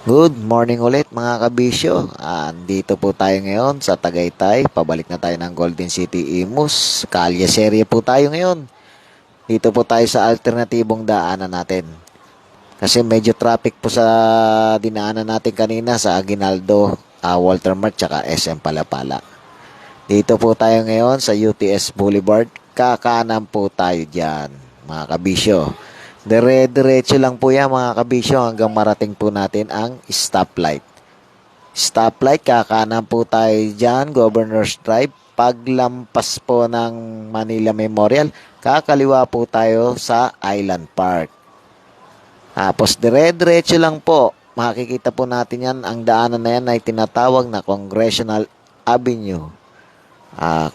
Good morning ulit mga kabisyo. Andito po tayo ngayon sa Tagaytay. Pabalik na tayo ng Golden City Imus. Kalye serye po tayo ngayon. Dito po tayo sa alternatibong daanan natin. Kasi medyo traffic po sa dinaanan natin kanina sa Aguinaldo, Walter Mart, tsaka SM Palapala. Dito po tayo ngayon sa UTS Boulevard. Kakanan po tayo dyan mga kabisyo. Dire-diretso lang po yan mga kabisyo hanggang marating po natin ang stoplight. Stoplight, kakanan po tayo dyan, Governor's Drive. Paglampas po ng Manila Memorial, kakaliwa po tayo sa Island Park. Tapos dire-diretso lang po, makikita po natin yan, ang daanan na yan ay tinatawag na Congressional Avenue.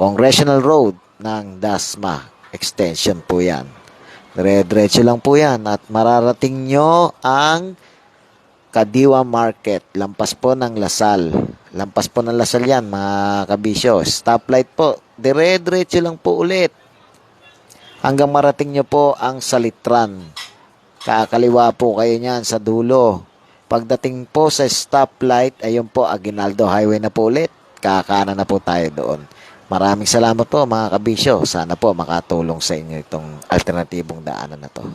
Congressional Road ng Dasma Extension po yan. Dire-diretso lang po yan at mararating nyo ang Kadiwa Market. Lampas po ng Lasal. Lampas po ng Lasal yan mga kabisyo. Stoplight po. Dire-diretso lang po ulit. Hanggang marating nyo po ang Salitran. Kakaliwa po kayo niyan sa dulo. Pagdating po sa stoplight, ayun po Aguinaldo Highway na po ulit. Kakanan na po tayo doon. Maraming salamat po mga kabisyo. Sana po makatulong sa inyo itong alternatibong daanan na to.